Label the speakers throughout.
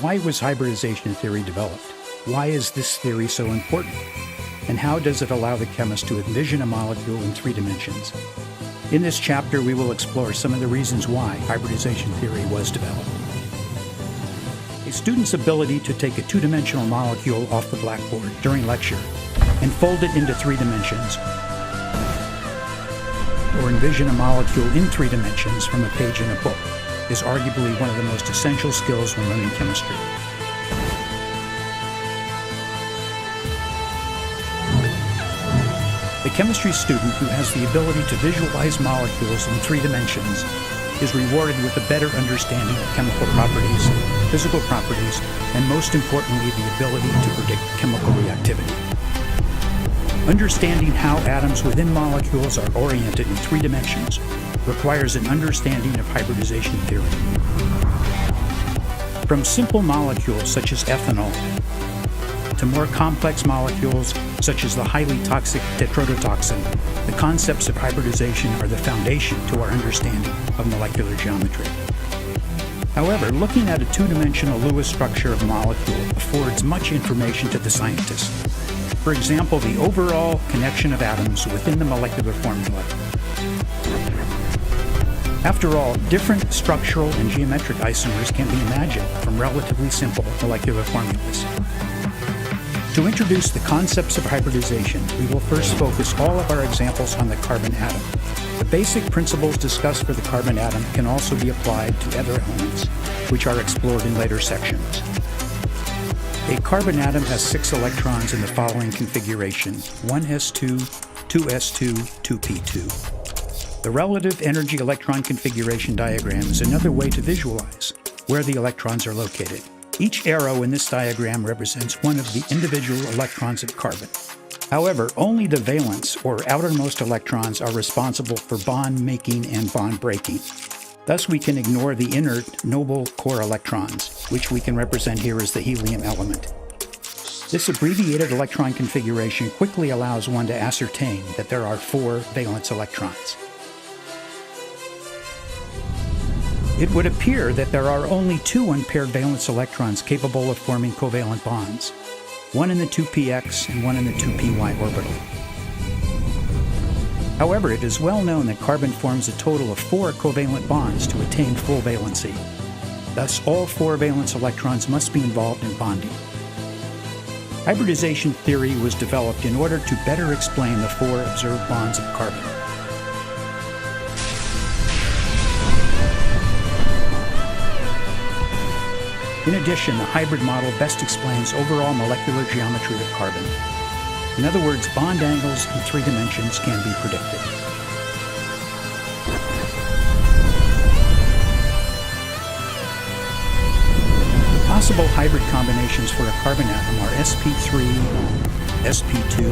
Speaker 1: Why was hybridization theory developed? Why is this theory so important? And how does it allow the chemist to envision a molecule in 3 dimensions? In this chapter, we will explore some of the reasons why hybridization theory was developed. A student's ability to take a 2-dimensional molecule off the blackboard during lecture and fold it into 3 dimensions, or envision a molecule in 3 dimensions from a page in a book, is arguably one of the most essential skills when learning chemistry. The chemistry student who has the ability to visualize molecules in 3 dimensions is rewarded with a better understanding of chemical properties, physical properties, and most importantly, the ability to predict chemical reactivity. Understanding how atoms within molecules are oriented in 3 dimensions requires an understanding of hybridization theory. From simple molecules such as ethanol to more complex molecules such as the highly toxic tetrodotoxin, the concepts of hybridization are the foundation to our understanding of molecular geometry. However, looking at a 2-dimensional Lewis structure of a molecule affords much information to the scientist. For example, the overall connection of atoms within the molecular formula. After all, different structural and geometric isomers can be imagined from relatively simple molecular formulas. To introduce the concepts of hybridization, we will first focus all of our examples on the carbon atom. The basic principles discussed for the carbon atom can also be applied to other elements, which are explored in later sections. A carbon atom has 6 electrons in the following configuration: 1s2, 2s2, 2p2. The relative energy electron configuration diagram is another way to visualize where the electrons are located. Each arrow in this diagram represents one of the individual electrons of carbon. However, only the valence, or outermost electrons, are responsible for bond making and bond breaking. Thus, we can ignore the inert, noble core electrons, which we can represent here as the helium element. This abbreviated electron configuration quickly allows one to ascertain that there are 4 valence electrons. It would appear that there are only 2 unpaired valence electrons capable of forming covalent bonds, one in the 2px and one in the 2py orbital. However, it is well known that carbon forms a total of 4 covalent bonds to attain full valency. Thus, all 4 valence electrons must be involved in bonding. Hybridization theory was developed in order to better explain the 4 observed bonds of carbon. In addition, the hybrid model best explains overall molecular geometry of carbon. In other words, bond angles in 3 dimensions can be predicted. Possible hybrid combinations for a carbon atom are sp3, sp2,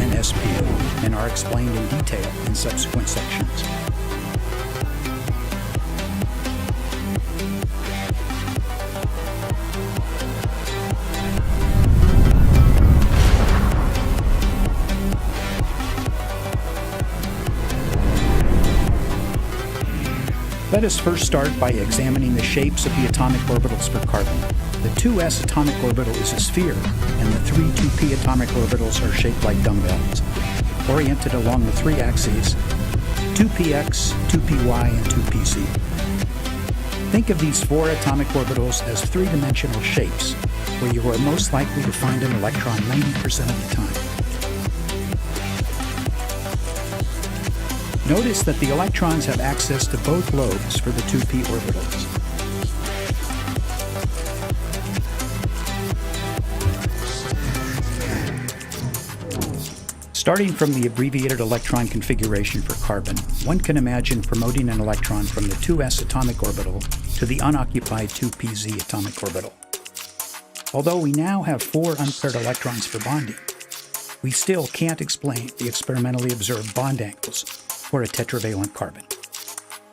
Speaker 1: and sp, and are explained in detail in subsequent sections. Let us first start by examining the shapes of the atomic orbitals for carbon. The 2s atomic orbital is a sphere, and the 3 2p atomic orbitals are shaped like dumbbells, oriented along the 3 axes, 2px, 2py, and 2pz. Think of these 4 atomic orbitals as 3-dimensional shapes, where you are most likely to find an electron 90% of the time. Notice that the electrons have access to both lobes for the 2p orbitals. Starting from the abbreviated electron configuration for carbon, one can imagine promoting an electron from the 2s atomic orbital to the unoccupied 2pz atomic orbital. Although we now have 4 unpaired electrons for bonding, we still can't explain the experimentally observed bond angles for a tetravalent carbon.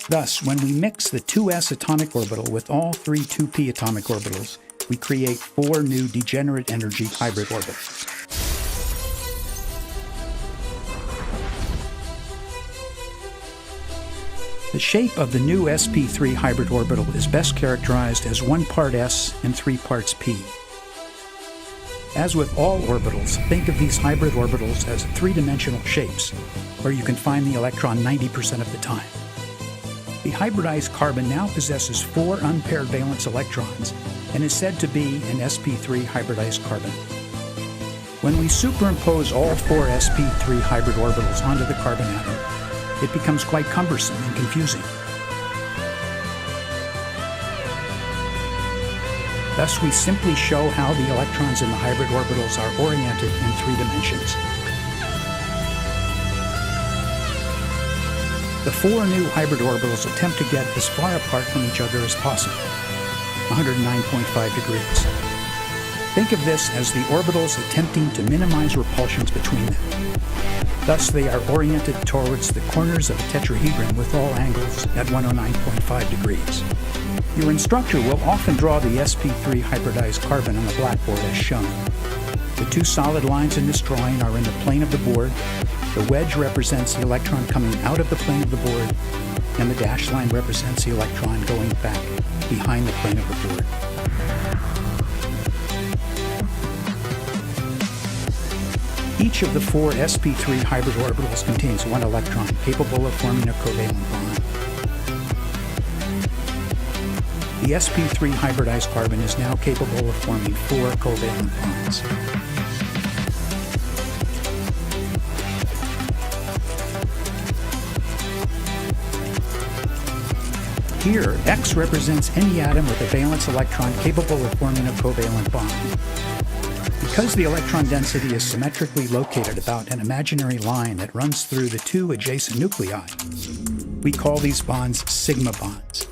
Speaker 1: Thus, when we mix the 2s atomic orbital with all 3 2p atomic orbitals, we create 4 new degenerate energy hybrid orbitals. The shape of the new sp3 hybrid orbital is best characterized as 1 part s and 3 parts p. As with all orbitals, think of these hybrid orbitals as three-dimensional shapes, where you can find the electron 90% of the time. The hybridized carbon now possesses 4 unpaired valence electrons and is said to be an sp3 hybridized carbon. When we superimpose all 4 sp3 hybrid orbitals onto the carbon atom, it becomes quite cumbersome and confusing. Thus, we simply show how the electrons in the hybrid orbitals are oriented in 3 dimensions. The 4 new hybrid orbitals attempt to get as far apart from each other as possible, 109.5 degrees. Think of this as the orbitals attempting to minimize repulsions between them. Thus, they are oriented towards the corners of a tetrahedron with all angles at 109.5 degrees. Your instructor will often draw the sp3 hybridized carbon on the blackboard as shown. The 2 solid lines in this drawing are in the plane of the board. The wedge represents the electron coming out of the plane of the board, and the dashed line represents the electron going back behind the plane of the board. Each of the 4 sp3 hybrid orbitals contains 1 electron capable of forming a covalent bond. The sp3 hybridized carbon is now capable of forming 4 covalent bonds. Here, X represents any atom with a valence electron capable of forming a covalent bond. Because the electron density is symmetrically located about an imaginary line that runs through the 2 adjacent nuclei, we call these bonds sigma bonds.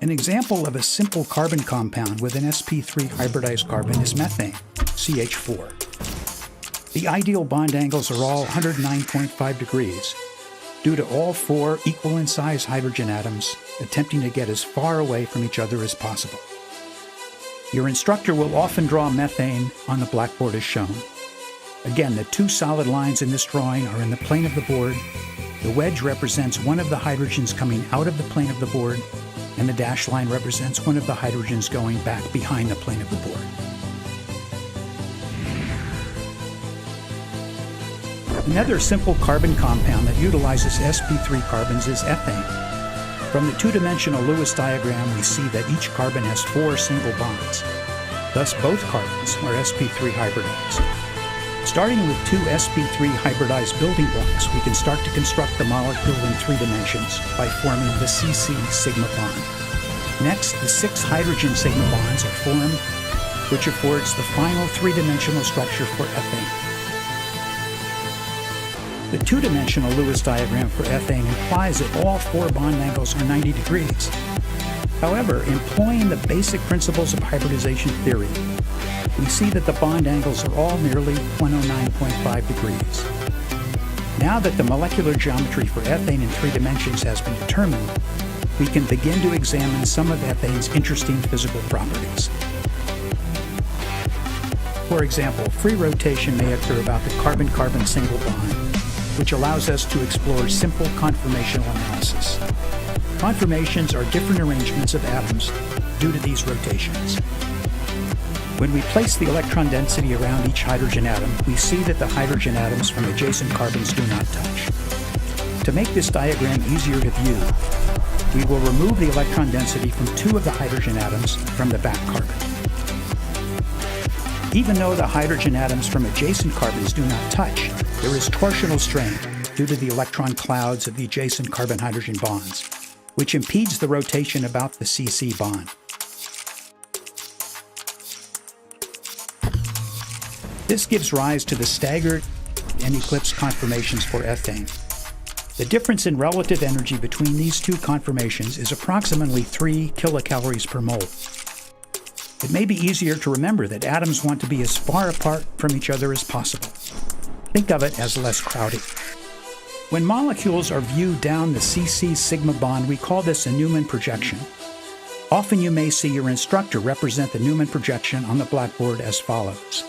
Speaker 1: An example of a simple carbon compound with an sp3 hybridized carbon is methane, CH4. The ideal bond angles are all 109.5 degrees, due to all 4 equal in size hydrogen atoms attempting to get as far away from each other as possible. Your instructor will often draw methane on the blackboard as shown. Again, the 2 solid lines in this drawing are in the plane of the board. The wedge represents one of the hydrogens coming out of the plane of the board, and the dashed line represents one of the hydrogens going back behind the plane of the board. Another simple carbon compound that utilizes sp3 carbons is ethane. From the 2-dimensional Lewis diagram, we see that each carbon has 4 single bonds. Thus, both carbons are sp3 hybridized. Starting with 2 sp3 hybridized building blocks, we can start to construct the molecule in 3 dimensions by forming the CC sigma bond. Next, the 6 hydrogen sigma bonds are formed, which affords the final 3-dimensional structure for ethane. The 2-dimensional Lewis diagram for ethane implies that all 4 bond angles are 90 degrees. However, employing the basic principles of hybridization theory, we see that the bond angles are all nearly 109.5 degrees. Now that the molecular geometry for ethane in 3 dimensions has been determined, we can begin to examine some of ethane's interesting physical properties. For example, free rotation may occur about the carbon-carbon single bond, which allows us to explore simple conformational analysis. Conformations are different arrangements of atoms due to these rotations. When we place the electron density around each hydrogen atom, we see that the hydrogen atoms from adjacent carbons do not touch. To make this diagram easier to view, we will remove the electron density from 2 of the hydrogen atoms from the back carbon. Even though the hydrogen atoms from adjacent carbons do not touch, there is torsional strain due to the electron clouds of the adjacent carbon-hydrogen bonds, which impedes the rotation about the CC bond. This gives rise to the staggered and eclipse conformations for ethane. The difference in relative energy between these 2 conformations is approximately 3 kilocalories per mole. It may be easier to remember that atoms want to be as far apart from each other as possible. Think of it as less crowded. When molecules are viewed down the CC sigma bond, we call this a Newman projection. Often you may see your instructor represent the Newman projection on the blackboard as follows.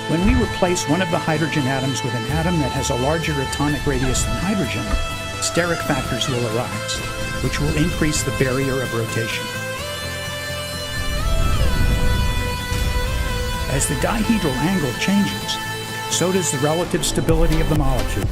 Speaker 1: When we replace one of the hydrogen atoms with an atom that has a larger atomic radius than hydrogen, steric factors will arise, which will increase the barrier of rotation. As the dihedral angle changes, so does the relative stability of the molecule.